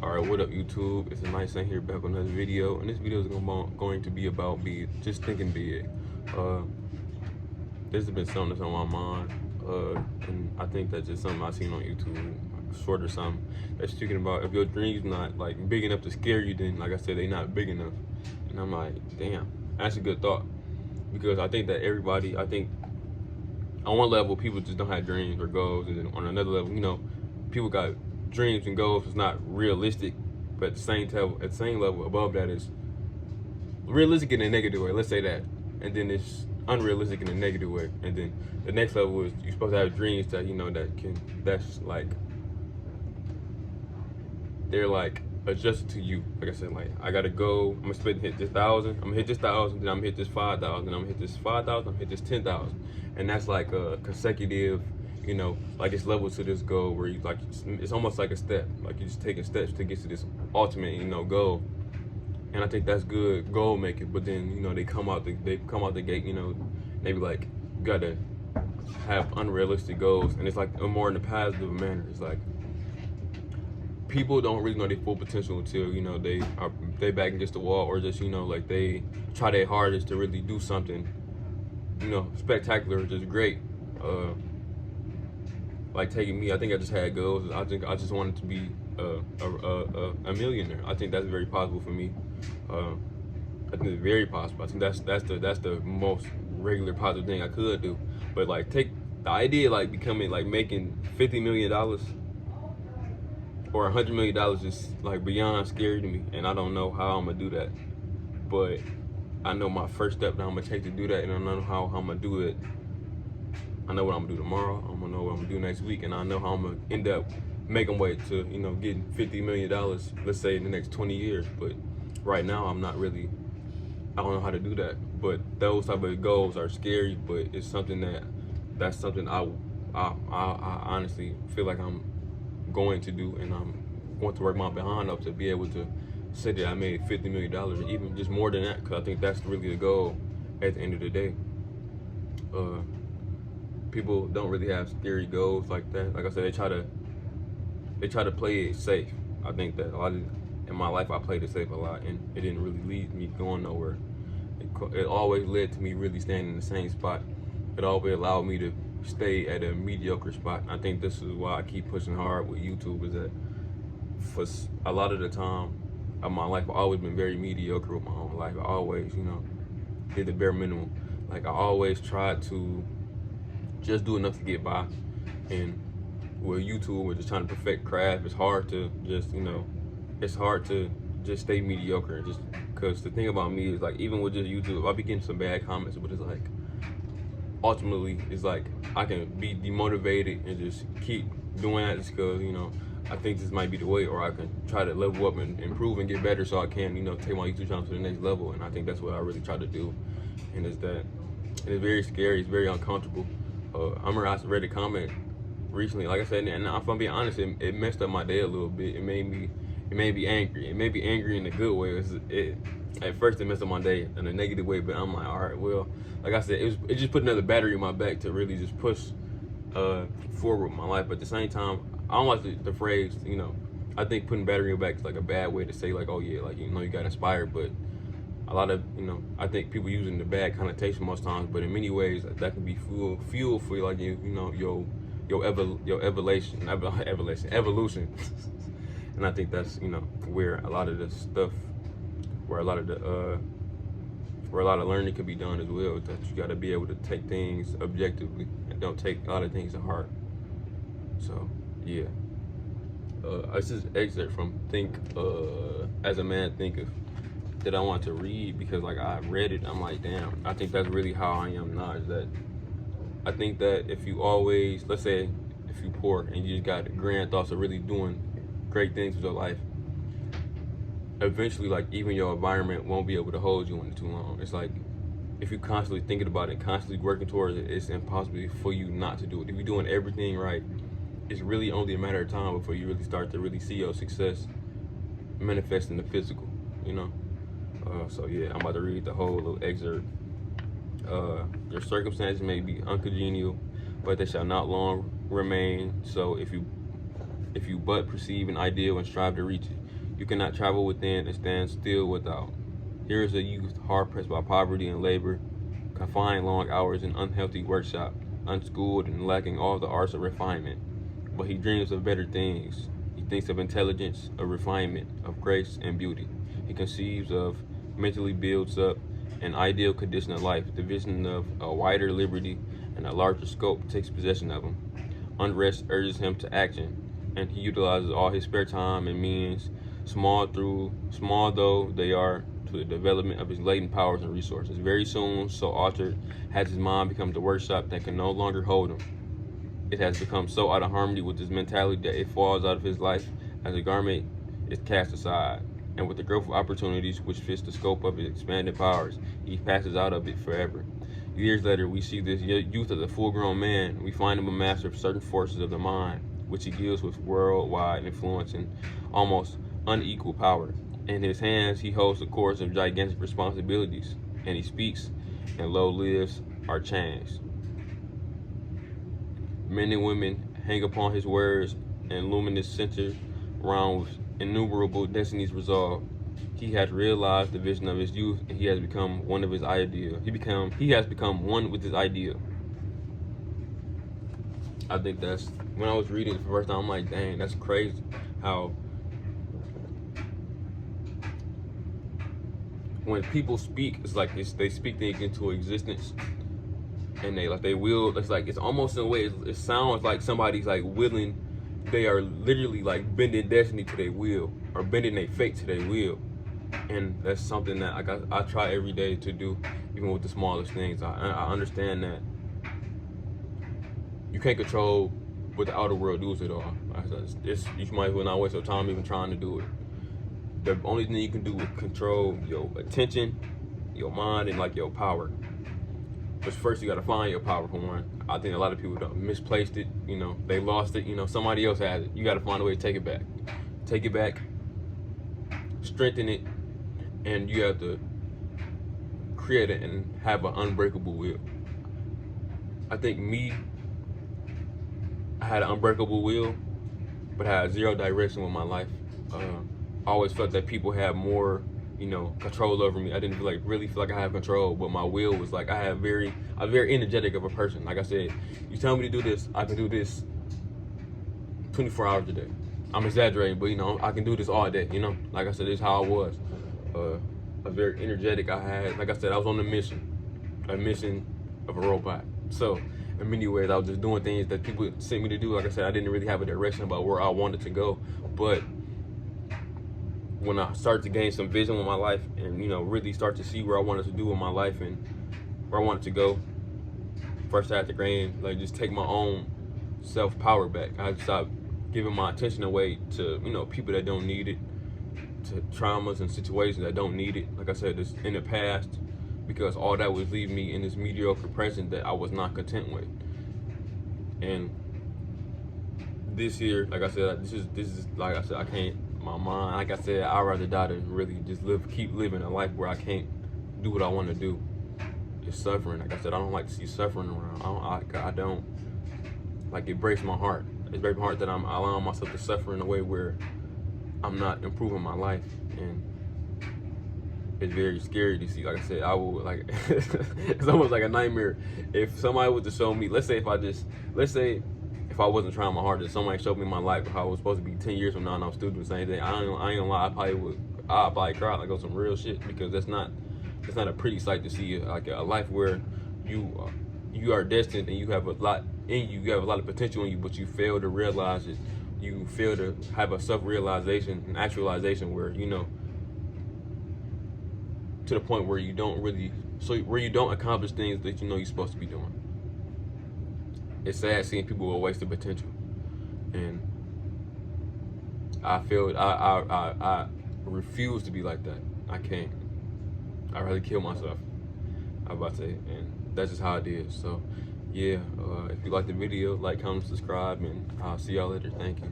Alright, what up YouTube? It's a nice thing here back on another video, and this video is going to be about me just thinking big. This has been something that's on my mind, and I think that's just something I've seen on YouTube, short or something, that's speaking about if your dreams not like big enough to scare you, then like I said, they not big enough. And I'm like, damn, that's a good thought, because I think that everybody, I think on one level people just don't have dreams or goals, and then on another level, you know, people got dreams and goals is not realistic, but at the same level above that is realistic in a negative way, let's say that, and then it's unrealistic in a negative way, and then the next level is you're supposed to have dreams that, you know, that's like they're like adjusted to you. Like I said, like I gotta go, I'm gonna hit this 1,000, I'm gonna hit this 1,000, then I'm gonna hit this 5,000, then I'm gonna hit this 5,000, I'm gonna hit this 10,000, and that's like a consecutive, you know, like it's levels to this goal where you like, it's almost like a step, like you're just taking steps to get to this ultimate, you know, goal. And I think that's good goal making. But then, you know, they come out the gate, you know, they be like, you gotta have unrealistic goals, and it's like more in a positive manner. It's like people don't really know their full potential until, you know, they back against the wall, or just, you know, like they try their hardest to really do something, you know, spectacular, just great. Like taking me, I think I just had goals. I think I just wanted to be a millionaire. I think that's very possible for me. I think it's very possible. I think that's the most regular positive thing I could do. But like take the idea, like becoming, like making $50 million or $100 million is like beyond scary to me, and I don't know how I'm gonna do that. But I know my first step that I'm gonna take to do that, and I know how I'm gonna do it. I know what I'm gonna do tomorrow. I'm gonna know what I'm gonna do next week, and I know how I'm gonna end up making way to, you know, getting $50 million, let's say in the next 20 years. But right now, I don't know how to do that. But those type of goals are scary, but it's something that's something I honestly feel like I'm going to do, and I'm going to work my behind up to be able to say that I made $50 million, or even just more than that, because I think that's really the goal at the end of the day. People don't really have scary goals like that. Like I said, they try to play it safe. I think that a lot of, in my life, I played it safe a lot, and it didn't really lead me going nowhere. It always led to me really staying in the same spot. It always allowed me to stay at a mediocre spot. I think this is why I keep pushing hard with YouTube, is that for a lot of the time of my life, I've always been very mediocre with my own life. I always, you know, did the bare minimum. Like I always tried to just do enough to get by. And with YouTube, we're just trying to perfect craft. It's hard to just, you know, it's hard to just stay mediocre. Just because the thing about me is, like, even with just YouTube, I be getting some bad comments, but it's like, ultimately, it's like I can be demotivated and just keep doing that just because, you know, I think this might be the way, or I can try to level up and improve and get better so I can, you know, take my YouTube channel to the next level. And I think that's what I really try to do. And it's very scary, it's very uncomfortable. I remember I read a comment recently, like I said, and if I'm being honest, it messed up my day a little bit. It made me angry. It made me angry in a good way. At first it messed up my day in a negative way, but I'm like, all right, well, like I said, it just put another battery in my back to really just push forward with my life. But at the same time, I don't like the phrase, you know, I think putting battery in your back is like a bad way to say, like, oh yeah, like, you know, you got inspired. But a lot of, you know, I think people using the bad connotation most times, but in many ways that can be fuel for, like, you know, your evolution. And I think that's, you know, where a lot of the stuff, where a lot of learning could be done as well. That you got to be able to take things objectively and don't take a lot of things to heart. So yeah, it's just an excerpt from Think As a Man Thinketh that I want to read, because like I read it, I'm like, damn, I think that's really how I am now. Is that I think that if you always, let's say if you're poor and you just got grand thoughts of really doing great things with your life, eventually, like, even your environment won't be able to hold you in too long. It's like, if you're constantly thinking about it, constantly working towards it, it's impossible for you not to do it. If you're doing everything right, it's really only a matter of time before you really start to really see your success manifest in the physical, you know? So yeah, I'm about to read the whole little excerpt. Your circumstances may be uncongenial, but they shall not long remain. So if you but perceive an ideal and strive to reach it, You cannot travel within and stand still without. Here is a youth hard pressed by poverty and labor, confined long hours in unhealthy workshop, unschooled and lacking all the arts of refinement. But he dreams of better things. He thinks of intelligence, of refinement, of grace and beauty. He conceives of, mentally builds up an ideal condition of life. The vision of a wider liberty and a larger scope takes possession of him. Unrest urges him to action, and he utilizes all his spare time and means, small though they are, to the development of his latent powers and resources. Very soon, so altered has his mind become the workshop that can no longer hold him. It has become so out of harmony with his mentality that it falls out of his life as a garment is cast aside. And with the growth of opportunities which fits the scope of his expanded powers, he passes out of it forever. Years later, we see this youth as a full-grown man. We find him a master of certain forces of the mind, which he wields with worldwide influence and almost unequal power. In his hands, he holds the cords of gigantic responsibilities, and he speaks, and lo, lives are changed. Men and women hang upon his words, and luminous center round with innumerable destinies resolved. He has realized the vision of his youth, and he has become one of his ideal. He has become one with his ideal. I think that's, when I was reading it for the first time, I'm like, dang, that's crazy how when people speak, it's like they speak things into existence, and they will. It's like, it's almost in a way, it sounds like somebody's like willing. They are literally like bending destiny to their will, or bending their fate to their will, and that's something that I try every day to do, even with the smallest things. I understand that you can't control what the outer world does at all. You might as well not waste your time even trying to do it. The only thing you can do is control your attention, your mind, and like your power. But first you gotta find your power, for one. I think a lot of people don't misplaced it, they lost it, somebody else has it. You gotta find a way to take it back. Take it back, strengthen it, and you have to create it and have an unbreakable will. I think I had an unbreakable will, but I had zero direction with my life. I always felt that people had more, control over me. I didn't really feel like I had control, but my will was like, I was very energetic of a person. Like I said, you tell me to do this, I can do this 24 hours a day. I'm exaggerating, but I can do this all day, Like I said, this is how I was. I was very energetic. Like I said, I was on a mission of a robot. So in many ways, I was just doing things that people sent me to do. Like I said, I didn't really have a direction about where I wanted to go, but when I started to gain some vision with my life and, really start to see where I wanted to do with my life and where I wanted to go, first I had to just take my own self-power back. I had to stop giving my attention away to, people that don't need it, to traumas and situations that don't need it. Like I said, it's in the past, because all that was leaving me in this mediocre present that I was not content with. And this year, like I said, this is like I said, I can't. My mind, like I said, I'd rather die than really just keep living a life where I can't do what I want to do. It's suffering. Like I said, I don't like to see suffering around. I don't. Like, it breaks my heart. It breaks my heart that I'm allowing myself to suffer in a way where I'm not improving my life, and it's very scary to see. Like I said, I will it's almost like a nightmare. If somebody was to show me, let's say if I wasn't trying my hardest, somebody showed me my life, how it was supposed to be 10 years from now, and I'm still doing the same thing. I ain't gonna lie, I'd probably cry like on some real shit, because it's not a pretty sight to see, like a life where you are destined and you have a lot in you, you have a lot of potential in you, but you fail to realize it. You fail to have a self-realization and actualization where, to the point where you don't accomplish things that you're supposed to be doing. It's sad seeing people with wasted potential, and I feel I refuse to be like that. I can't. I'd rather kill myself, I'm about to say, and that's just how it is. So yeah, if you like the video, like, comment, subscribe, and I'll see y'all later. Thank you.